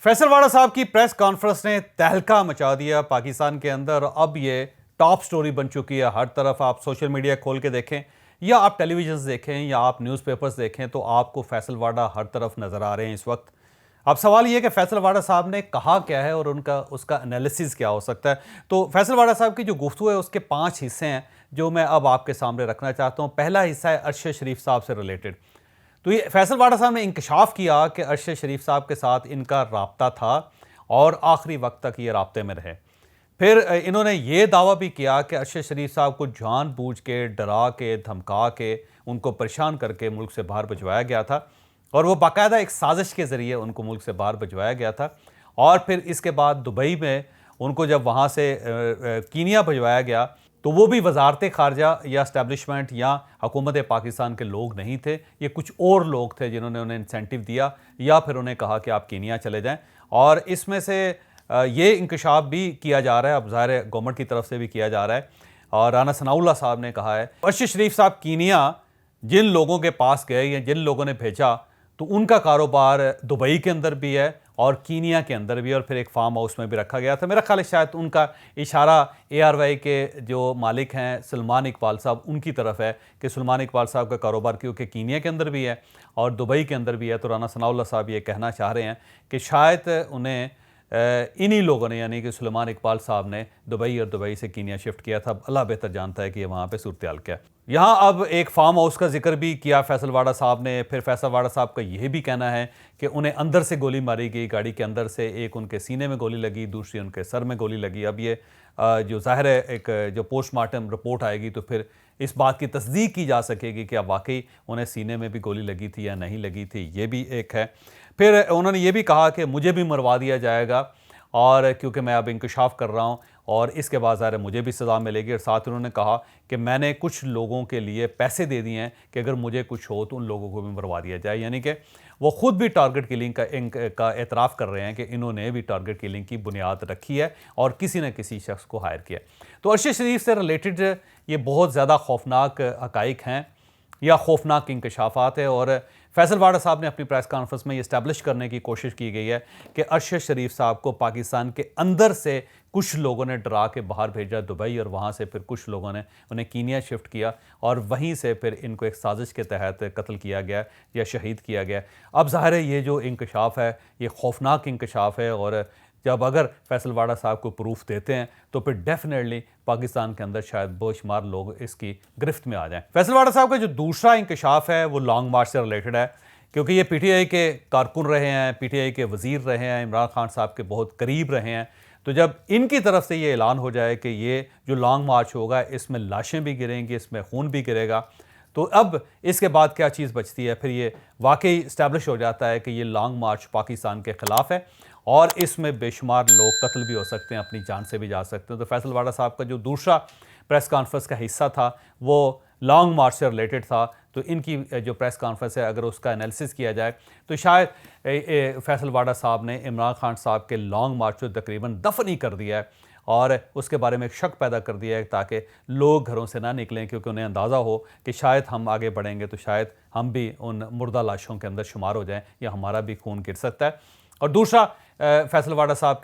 फैसल वाडा साहब की press conference ने तहलका मचा दिया पाकिस्तान के अंदर। अब ये टॉप स्टोरी बन चुकी है। हर तरफ आप सोशल मीडिया खोल के देखें या आप टेलीविजन देखें या आप न्यूज़पेपर्स देखें तो आपको फैसल वाडा हर तरफ नज़र आ रहे हैं इस वक्त। अब सवाल ये कि फैसल वाडा साहब ने कहा क्या है और उसका एनालिसिस क्या हो सकता है। तो फैसल वाडा साहब की जो गुफ्तगू है उसके 5 हिस्से हैं जो मैं अब आपके सामने रखना चाहता हूँ। पहला हिस्सा है अरशद शरीफ साहब से रिलेटेड। तो ये फैसल वाडा साहब ने इंकशाफ किया कि अरशद शरीफ साहब के साथ इनका राब्ता था और आखिरी वक्त तक ये राब्ते में रहे। फिर इन्होंने ये दावा भी किया कि अरशद शरीफ साहब को जानबूझ के, डरा के, धमका के, उनको परेशान करके मुल्क से बाहर भिजवाया गया था और वो बाकायदा एक साजिश के ज़रिए उनको मुल्क से बाहर भिजवाया गया था। और फिर इसके बाद दुबई में उनको जब वहाँ से कीनिया भिजवाया गया तो वो भी वजारत ख़ारजा या इस्टेब्लिशमेंट या हुकूमत पाकिस्तान के लोग नहीं थे, ये कुछ और लोग थे जिन्होंने उन्हें इंसेंटिव दिया या फिर उन्हें कहा कि आप कीनिया चले जाएं। और इसमें से ये इंकशाफ भी किया जा रहा है, अब ज़ाहिर है गवर्नमेंट की तरफ से भी किया जा रहा है। और राना सनाउल्लाह साहब ने कहा है अरशद शरीफ साहब कीनिया जिन लोगों के पास गए या जिन लोगों ने भेजा तो उनका कारोबार दुबई के अंदर भी है और कीनिया के अंदर भी, और फिर एक फार्म हाउस में भी रखा गया था। मेरा ख्याल है शायद उनका इशारा ARY के जो मालिक हैं सलमान इकबाल साहब उनकी तरफ है कि सलमान इकबाल साहब का कारोबार क्योंकि कीनिया के अंदर भी है और दुबई के अंदर भी है। तो राना सनाउल्लाह साहब ये कहना चाह रहे हैं कि शायद उन्हें इन्हीं लोगों ने यानी कि सलमान इकबाल साहब ने दुबई और दुबई से कीनिया शिफ्ट किया था। अल्लाह बेहतर जानता है कि वहाँ पे सूरत हाल क्या है। यहाँ अब एक फार्म हाउस का जिक्र भी किया फैसल वाडा साहब ने। फिर फैसल वाडा साहब का यह भी कहना है कि उन्हें अंदर से गोली मारी गई, गाड़ी के अंदर से, एक उनके सीने में गोली लगी, दूसरी उनके सर में गोली लगी। अब ये जो ज़ाहिर है एक जो पोस्टमार्टम रिपोर्ट आएगी तो फिर इस बात की तस्दीक की जा सकेगी कि अब वाकई उन्हें सीने में भी गोली लगी थी या नहीं लगी थी, ये भी एक है। फिर उन्होंने ये भी कहा कि मुझे भी मरवा दिया जाएगा और क्योंकि मैं अब इंकशाफ कर रहा हूँ और इसके बाद ज़ाहिर मुझे भी सज़ा मिलेगी। और साथ उन्होंने कहा कि मैंने कुछ लोगों के लिए पैसे दे दिए हैं कि अगर मुझे कुछ हो तो उन लोगों को भी मरवा दिया जाए। यानी कि वो ख़ुद भी टारगेट किलिंग का एतराफ़ कर रहे हैं कि इन्होंने भी टारगेट किलिंग की बुनियाद रखी है और किसी न किसी शख्स को हायर किया। तो अरशद शरीफ से रिलेटेड ये बहुत ज़्यादा खौफनाक हक़ाइक़ हैं या खौफनाक इंकशाफात है। और फैसल वाडा साहब ने अपनी प्रेस कॉन्फ्रेंस में ये इस्टेब्लिश करने की कोशिश की गई है कि अरशद शरीफ साहब को पाकिस्तान के अंदर से कुछ लोगों ने डरा के बाहर भेजा दुबई और वहाँ से फिर कुछ लोगों ने उन्हें कीनिया शिफ्ट किया और वहीं से फिर इनको एक साजिश के तहत कत्ल किया गया या शहीद किया गया। अब ज़ाहिर है ये जो इंकशाफ है ये खौफनाक इंकशाफ है और जब अगर फैसल वाडा साहब को प्रूफ देते हैं तो फिर डेफिनेटली पाकिस्तान के अंदर शायद बेशुमार लोग इसकी गिरफ्त में आ जाएं। फैसल वाडा साहब का जो दूसरा इंकशाफ है वो लॉन्ग मार्च से रिलेटेड है क्योंकि ये PTI के कारकुन रहे हैं, PTI के वज़ीर रहे हैं, इमरान खान साहब के बहुत करीब रहे हैं। तो जब इनकी तरफ से ये ऐलान हो जाए कि ये जो लॉन्ग मार्च होगा इसमें लाशें भी गिरेंगी, इसमें खून भी गिरेगा, तो अब इसके बाद क्या चीज़ बचती है? फिर ये वाकई इस्टेब्लिश हो जाता है कि ये लॉन्ग मार्च पाकिस्तान के ख़िलाफ़ है और इसमें बेशुमार लोग कत्ल भी हो सकते हैं, अपनी जान से भी जा सकते हैं। तो फैसल वाडा साहब का जो दूसरा प्रेस कॉन्फ्रेंस का हिस्सा था वो लॉन्ग मार्च से रिलेटेड था। तो इनकी जो प्रेस कॉन्फ्रेंस है अगर उसका एनालिसिस किया जाए तो शायद फैसल वाडा साहब ने इमरान खान साहब के लॉन्ग मार्च को तकरीबन दफन ही कर दिया है और उसके बारे में एक शक पैदा कर दिया है ताकि लोग घरों से ना निकलें क्योंकि उन्हें अंदाज़ा हो कि शायद हम आगे बढ़ेंगे तो शायद हम भी उन मुर्दा लाशों के अंदर शुमार हो जाएं या हमारा भी खून गिर सकता है। और दूसरा फैसल वाडा साहब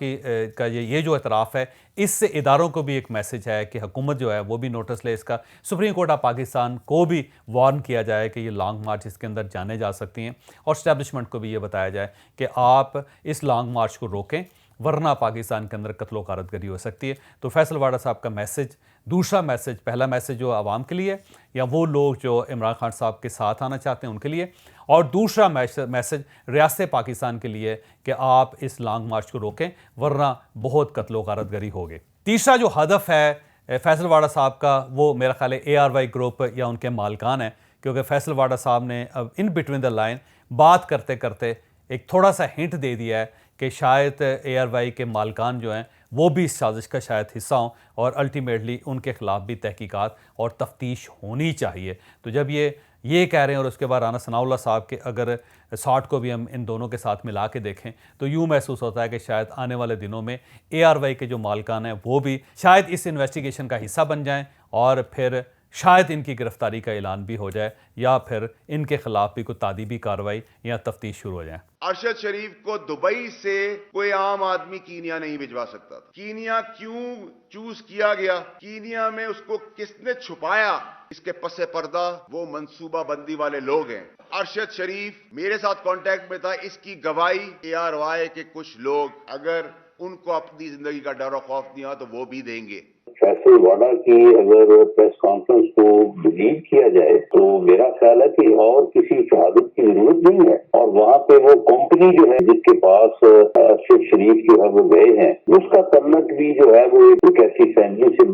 का ये जो एतराफ़ है इससे इदारों को भी एक मैसेज है कि हुकूमत जो है वो भी नोटिस ले इसका। सुप्रीम कोर्ट ऑफ पाकिस्तान को भी वार्न किया जाए कि ये लॉन्ग मार्च इसके अंदर जाने जा सकती हैं और इस्टेब्लिशमेंट को भी ये बताया जाए कि आप इस लॉन्ग मार्च को रोकें वरना पाकिस्तान के अंदर कत्लो गारतगरी हो सकती है। तो फैसल वाडा साहब का मैसेज, दूसरा मैसेज, पहला मैसेज जो आवाम के लिए या वो लोग जो इमरान खान साहब के साथ आना चाहते हैं उनके लिए, और दूसरा मैसेज रियासत पाकिस्तान के लिए कि आप इस लॉन्ग मार्च को रोकें वरना बहुत कत्लो गारतगरी होगी। तीसरा जो हदफ है फैसल वाडा साहब का वो मेरा ख्याल है ARY ग्रुप या उनके मालकान है क्योंकि फैसल वाडा साहब ने अब इन बिटवीन द लाइन बात करते करते एक थोड़ा सा हिंट दे दिया है कि शायद ARY के मालकान जो हैं वो भी इस साजिश का शायद हिस्सा हों और अल्टीमेटली उनके ख़िलाफ़ भी तहकीकात और तफ्तीश होनी चाहिए। तो जब ये कह रहे हैं और उसके बाद राना सनाउल्लाह साहब के अगर शॉट को भी हम इन दोनों के साथ मिला के देखें तो यूँ महसूस होता है कि शायद आने वाले दिनों में ARY के जो मालकान हैं वो भी शायद इस इन्वेस्टिगेशन का हिस्सा बन जाएं और फिर شاید ان کی گرفتاری کا اعلان بھی ہو جائے یا پھر ان کے خلاف بھی کوئی تعدیبی کارروائی یا تفتیش شروع ہو جائے۔ ارشد شریف کو دبئی سے کوئی عام آدمی کینیا نہیں بھجوا سکتا تھا۔ کینیا کیوں چوز کیا گیا، کینیا میں اس کو کس نے چھپایا، اس کے پس پردہ وہ منصوبہ بندی والے لوگ ہیں۔ ارشد شریف میرے ساتھ کانٹیکٹ میں تھا، اس کی گواہی ARY کے کچھ لوگ اگر ان کو اپنی زندگی کا ڈر و خوف نہیں ہوا تو وہ بھی دیں گے۔ فیصل واڈا کی اگر پریس کانفرنس کو بلیو کیا جائے تو میرا خیال ہے کہ اور کسی شہادت کی ضرورت نہیں ہے، اور وہاں پہ وہ کمپنی جو ہے جس کے پاس ارشد شریف جو ہے وہ گئے ہیں، اس کا تعلق بھی جو ہے وہ ایک ایسی فیملی سے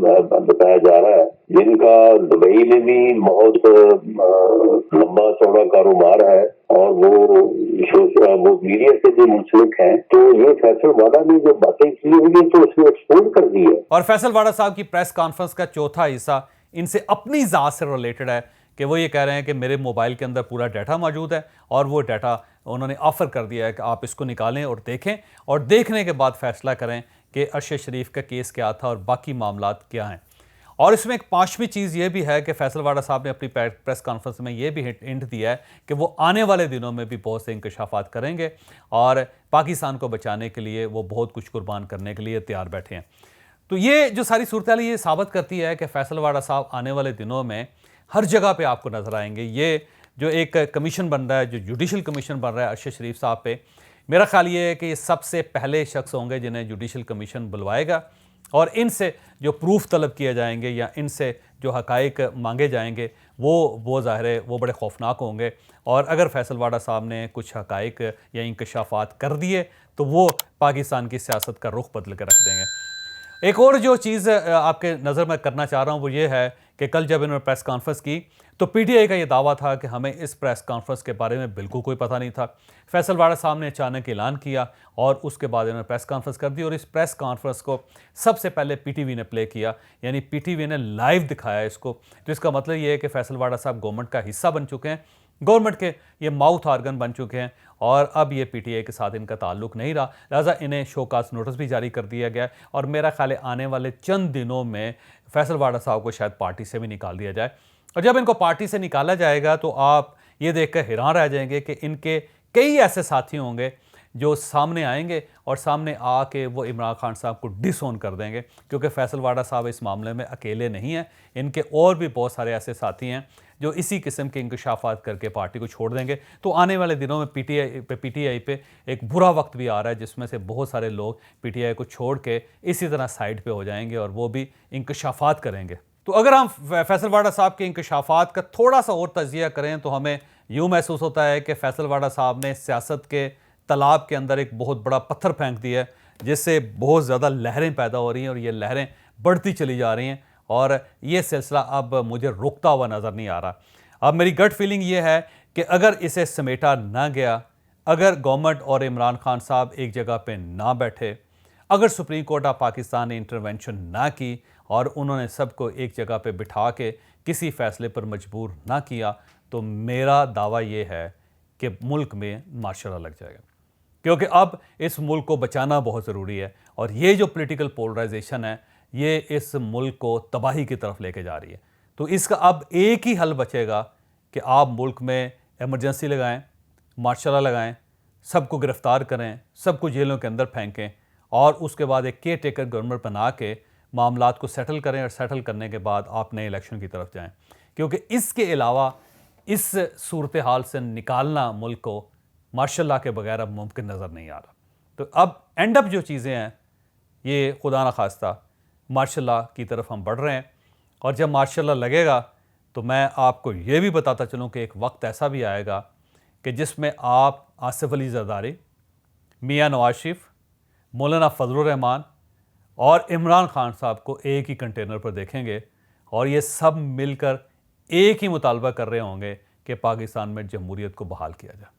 بتایا جا رہا ہے جن کا دبئی میں بھی بہت لمبا چوڑا کاروبار ہے، اور وہ میڈیا سے بھی منسلک ہیں۔ تو یہ فیصل واڈا نے جو باتیں کی ہوئی تو اس نے ایکسپوز کر دی ہے۔ اور فیصل واڈا صاحب کی پریس کانفرنس کا چوتھا حصہ ان سے اپنی ذات سے ریلیٹڈ ہے کہ وہ یہ کہہ رہے ہیں کہ میرے موبائل کے اندر پورا ڈیٹا موجود ہے، اور وہ ڈیٹا انہوں نے آفر کر دیا ہے کہ آپ اس کو نکالیں اور دیکھیں، اور دیکھنے کے بعد فیصلہ کریں کہ ارشد شریف کا کیس کیا تھا اور باقی معاملات کیا ہیں۔ اور اس میں ایک پانچویں چیز یہ بھی ہے کہ فیصل واڈا صاحب نے اپنی پریس کانفرنس میں یہ بھی ہنٹ دیا ہے کہ وہ آنے والے دنوں میں بھی بہت سے انکشافات کریں گے اور پاکستان کو بچانے کے لیے وہ بہت کچھ قربان کرنے کے لیے تیار بیٹھے ہیں۔ تو یہ جو ساری صورتحال یہ ثابت کرتی ہے کہ فیصل واڈا صاحب آنے والے دنوں میں ہر جگہ پہ آپ کو نظر آئیں گے۔ یہ جو ایک کمیشن بن رہا ہے، جو جوڈیشل کمیشن بن رہا ہے ارشد شریف صاحب پہ، میرا خیال یہ ہے کہ یہ سب سے پہلے شخص ہوں گے جنہیں جوڈیشل کمیشن بلوائے گا، اور ان سے جو پروف طلب کیے جائیں گے یا ان سے جو حقائق مانگے جائیں گے وہ ظاہر ہے وہ بڑے خوفناک ہوں گے، اور اگر فیصل واڈا صاحب نے کچھ حقائق یا انکشافات کر دیے تو وہ پاکستان کی سیاست کا رخ بدل کے رکھ دیں گے۔ ایک اور جو چیز آپ کے نظر میں کرنا چاہ رہا ہوں وہ یہ ہے کہ کل جب انہوں نے پریس کانفرنس کی تو PTI کا یہ دعویٰ تھا کہ ہمیں اس پریس کانفرنس کے بارے میں بالکل کوئی پتہ نہیں تھا۔ فیصل واڈا صاحب نے اچانک اعلان کیا اور اس کے بعد انہوں نے پریس کانفرنس کر دی، اور اس پریس کانفرنس کو سب سے پہلے PTV نے پلے کیا، یعنی PTV نے لائیو دکھایا اس کو۔ تو اس کا مطلب یہ ہے کہ فیصل واڈا صاحب گورنمنٹ کا حصہ بن چکے ہیں، گورنمنٹ کے یہ ماؤتھ آرگن بن چکے ہیں، اور اب یہ PTI کے ساتھ ان کا تعلق نہیں رہا، لہٰذا انہیں شو کاز نوٹس بھی جاری کر دیا گیا، اور میرا خیال ہے آنے والے چند دنوں میں فیصل واڈا صاحب کو شاید پارٹی سے بھی نکال دیا جائے۔ اور جب ان کو پارٹی سے نکالا جائے گا تو آپ یہ دیکھ کر حیران رہ جائیں گے کہ ان کے کئی ایسے ساتھی ہوں گے جو سامنے آئیں گے اور سامنے آ کے وہ عمران خان صاحب کو ڈس اون کر دیں گے، کیونکہ فیصل واڈا صاحب اس معاملے میں اکیلے نہیں ہیں، ان کے اور بھی بہت سارے ایسے ساتھی ہیں جو اسی قسم کے انکشافات کر کے پارٹی کو چھوڑ دیں گے۔ تو آنے والے دنوں میں PTI پہ ایک برا وقت بھی آ رہا ہے جس میں سے بہت سارے لوگ PTI کو چھوڑ کے اسی طرح سائڈ پہ ہو جائیں گے اور وہ بھی انکشافات کریں گے۔ تو اگر ہم فیصل واڈا صاحب کے انکشافات کا تھوڑا سا اور تجزیہ کریں تو ہمیں یوں محسوس ہوتا ہے کہ فیصل واڈا صاحب نے سیاست کے تالاب کے اندر ایک بہت بڑا پتھر پھینک دیا ہے جس سے بہت زیادہ لہریں پیدا ہو رہی ہیں، اور یہ لہریں بڑھتی چلی جا رہی ہیں، اور یہ سلسلہ اب مجھے رکتا ہوا نظر نہیں آ رہا۔ اب میری گٹ فیلنگ یہ ہے کہ اگر اسے سمیٹا نہ گیا، اگر گورنمنٹ اور عمران خان صاحب ایک جگہ پہ نہ بیٹھے، اگر سپریم کورٹ آف پاکستان نے انٹرونشن نہ کی اور انہوں نے سب کو ایک جگہ پہ بٹھا کے کسی فیصلے پر مجبور نہ کیا، تو میرا دعویٰ یہ ہے کہ ملک میں مارشل لا لگ جائے گا، کیونکہ اب اس ملک کو بچانا بہت ضروری ہے، اور یہ جو پولیٹیکل پولرائزیشن ہے یہ اس ملک کو تباہی کی طرف لے کے جا رہی ہے۔ تو اس کا اب ایک ہی حل بچے گا کہ آپ ملک میں ایمرجنسی لگائیں، مارشل لا لگائیں، سب کو گرفتار کریں، سب کو جیلوں کے اندر پھینکیں، اور اس کے بعد ایک کیئر ٹیکر گورنمنٹ بنا کے معاملات کو سیٹل کریں، اور سیٹل کرنے کے بعد آپ نئے الیکشن کی طرف جائیں، کیونکہ اس کے علاوہ اس صورتحال سے نکالنا ملک کو مارشل لا کے بغیر اب ممکن نظر نہیں آ رہا۔ تو اب اینڈ اپ جو چیزیں ہیں یہ خدا نخواستہ مارشل لا کی طرف ہم بڑھ رہے ہیں، اور جب مارشل لا لگے گا تو میں آپ کو یہ بھی بتاتا چلوں کہ ایک وقت ایسا بھی آئے گا کہ جس میں آپ آصف علی زرداری، میاں نواز شریف، مولانا فضل الرحمان اور عمران خان صاحب کو ایک ہی کنٹینر پر دیکھیں گے، اور یہ سب مل کر ایک ہی مطالبہ کر رہے ہوں گے کہ پاکستان میں جمہوریت کو بحال کیا جائے۔